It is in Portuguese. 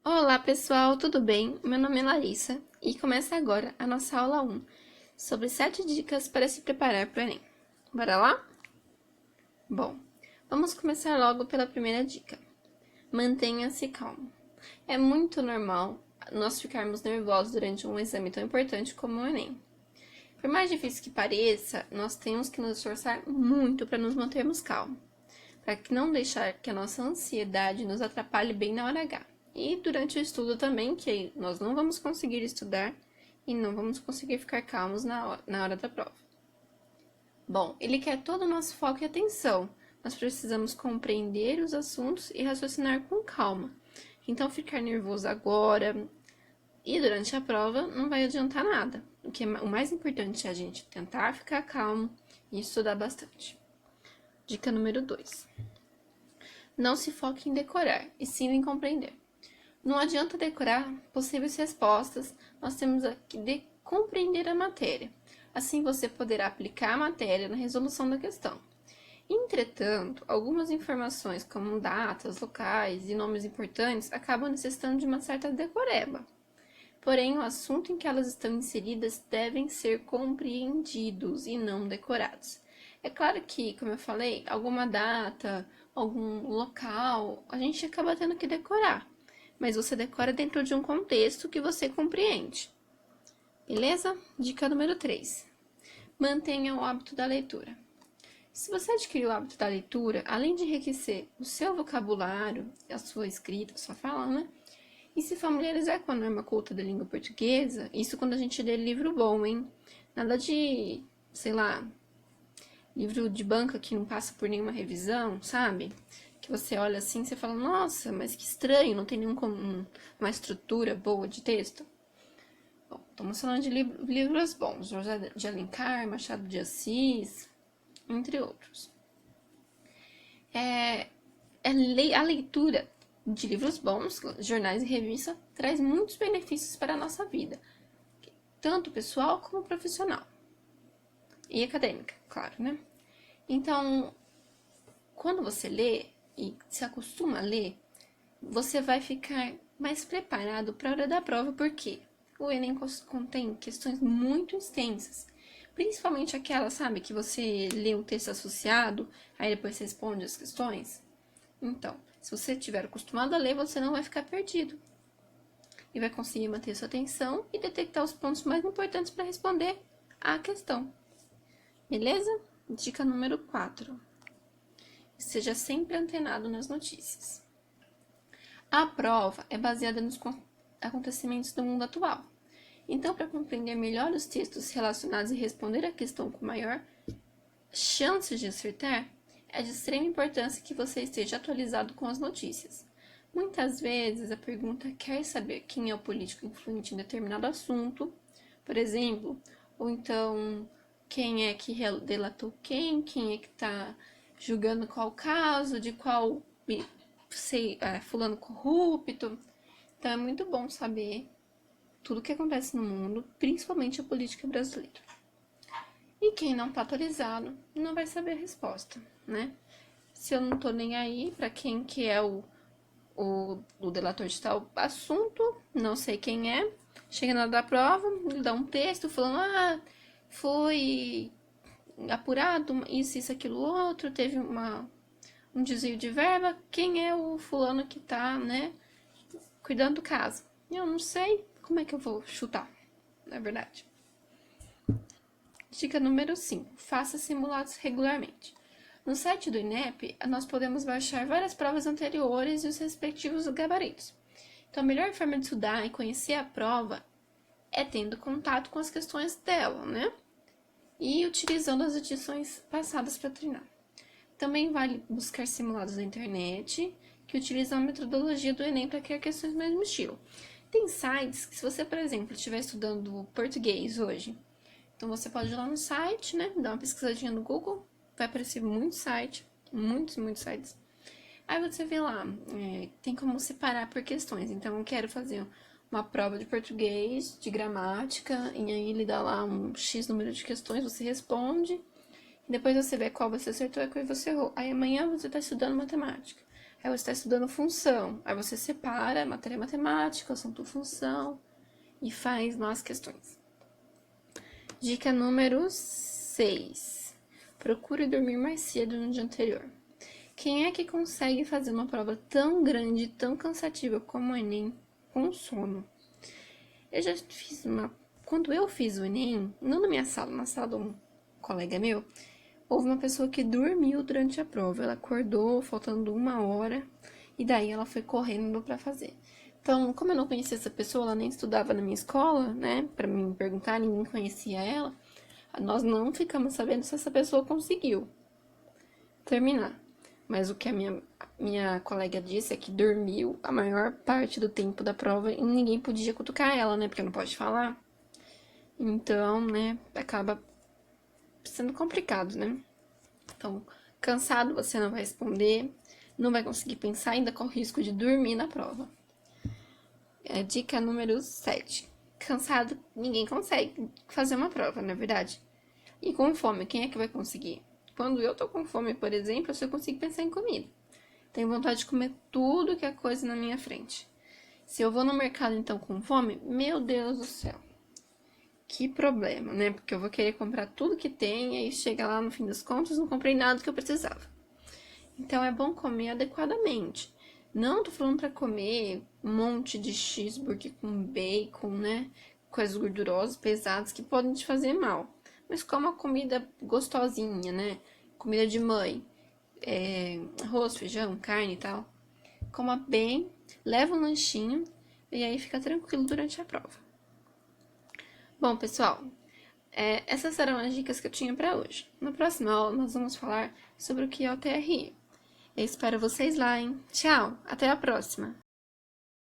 Olá pessoal, tudo bem? Meu nome é Larissa e começa agora a nossa aula 1 sobre 7 dicas para se preparar para o Enem. Bora lá? Bom, vamos começar logo pela primeira dica. Mantenha-se calmo. É muito normal nós ficarmos nervosos durante um exame tão importante como o Enem. Por mais difícil que pareça, nós temos que nos esforçar muito para nos mantermos calmos, para não deixar que a nossa ansiedade nos atrapalhe bem na hora H. E durante o estudo também, que nós não vamos conseguir estudar e não vamos conseguir ficar calmos na hora da prova. Bom, ele quer todo o nosso foco e atenção. Nós precisamos compreender os assuntos e raciocinar com calma. Então, ficar nervoso agora e durante a prova não vai adiantar nada. O mais importante é a gente tentar ficar calmo e estudar bastante. Dica número 2. Não se foque em decorar, e sim em compreender. Não adianta decorar possíveis respostas, nós temos que compreender a matéria. Assim você poderá aplicar a matéria na resolução da questão. Entretanto, algumas informações como datas, locais e nomes importantes acabam necessitando de uma certa decoreba. Porém, o assunto em que elas estão inseridas devem ser compreendidos e não decorados. É claro que, como eu falei, alguma data, algum local, a gente acaba tendo que decorar, mas você decora dentro de um contexto que você compreende. Beleza? Dica número 3. Mantenha o hábito da leitura. Se você adquirir o hábito da leitura, além de enriquecer o seu vocabulário, a sua escrita, a sua fala, né? E se familiarizar com a norma culta da língua portuguesa, isso quando a gente lê livro bom, hein? Nada de, sei lá, livro de banca que não passa por nenhuma revisão, sabe? Que você olha assim e você fala, nossa, mas que estranho, não tem uma estrutura boa de texto. Bom, estamos falando de livros bons, José de Alencar, Machado de Assis, entre outros. A leitura de livros bons, jornais e revistas, traz muitos benefícios para a nossa vida, tanto pessoal como profissional. E acadêmica, claro, né? Então, quando você lê e se acostuma a ler, você vai ficar mais preparado para a hora da prova, porque o Enem contém questões muito extensas, principalmente aquelas, sabe, que você lê o texto associado, aí depois você responde as questões. Então, se você estiver acostumado a ler, você não vai ficar perdido e vai conseguir manter sua atenção e detectar os pontos mais importantes para responder à questão. Beleza? Dica número 4. Seja sempre antenado nas notícias. A prova é baseada nos acontecimentos do mundo atual. Então, para compreender melhor os textos relacionados e responder à questão com maior chances de acertar, é de extrema importância que você esteja atualizado com as notícias. Muitas vezes a pergunta quer saber quem é o político influente em determinado assunto, por exemplo, ou então quem é que delatou quem é que está julgando qual caso, de qual fulano corrupto. Então é muito bom saber tudo o que acontece no mundo, principalmente a política brasileira. E quem não tá atualizado não vai saber a resposta, né? Se eu não tô nem aí para quem que é o delator de tal assunto, não sei quem é, chega na hora da prova, ele dá um texto falando, foi apurado isso, aquilo, outro, teve um desvio de verba, quem é o fulano que tá, né, cuidando do caso? Eu não sei, como é que eu vou chutar, na verdade. Dica número 5. Faça simulados regularmente. No site do INEP, nós podemos baixar várias provas anteriores e os respectivos gabaritos. Então, a melhor forma de estudar e conhecer a prova é tendo contato com as questões dela, né? E utilizando as edições passadas para treinar. Também vale buscar simulados na internet que utilizam a metodologia do Enem para criar questões do mesmo estilo. Tem sites que, se você, por exemplo, estiver estudando português hoje, então você pode ir lá no site, né? Dar uma pesquisadinha no Google, vai aparecer muitos sites, muitos sites. Aí você vê lá, tem como separar por questões. Então eu quero fazer uma prova de português, de gramática, e aí ele dá lá um X número de questões, você responde, e depois você vê qual você acertou e qual você errou. Aí amanhã você está estudando matemática. Aí você está estudando função. Aí você separa matéria matemática, assunto função e faz lá as questões. Dica número 6. Procure dormir mais cedo no dia anterior. Quem é que consegue fazer uma prova tão grande, tão cansativa como o Enem com sono? Eu já fiz uma... Quando eu fiz o Enem, não na minha sala, na sala de um colega meu, houve uma pessoa que dormiu durante a prova. Ela acordou faltando 1 hora e daí ela foi correndo para fazer. Então, como eu não conhecia essa pessoa, ela nem estudava na minha escola, né? Para me perguntar, ninguém conhecia ela. Nós não ficamos sabendo se essa pessoa conseguiu terminar. Mas o que a minha colega disse é que dormiu a maior parte do tempo da prova e ninguém podia cutucar ela, né? Porque não pode falar. Então, né, acaba sendo complicado, né? Então, cansado você não vai responder, não vai conseguir pensar, ainda corre o risco de dormir na prova. Dica número 7. Cansado, ninguém consegue fazer uma prova, não é verdade? E com fome, quem é que vai conseguir? Quando eu tô com fome, por exemplo, eu só consigo pensar em comida. Tenho vontade de comer tudo que é coisa na minha frente. Se eu vou no mercado, então, com fome, meu Deus do céu. Que problema, né? Porque eu vou querer comprar tudo que tem e aí chega lá no fim das contas, não comprei nada do que eu precisava. Então, é bom comer adequadamente. Não tô falando pra comer um monte de cheeseburger com bacon, né? Coisas gordurosas, pesadas, que podem te fazer mal. Mas coma comida gostosinha, né? Comida de mãe. Arroz, feijão, carne e tal. Coma bem, leva um lanchinho e aí fica tranquilo durante a prova. Bom, pessoal, essas eram as dicas que eu tinha para hoje. Na próxima aula, nós vamos falar sobre o que é o TRI. Eu espero vocês lá, hein? Tchau, até a próxima!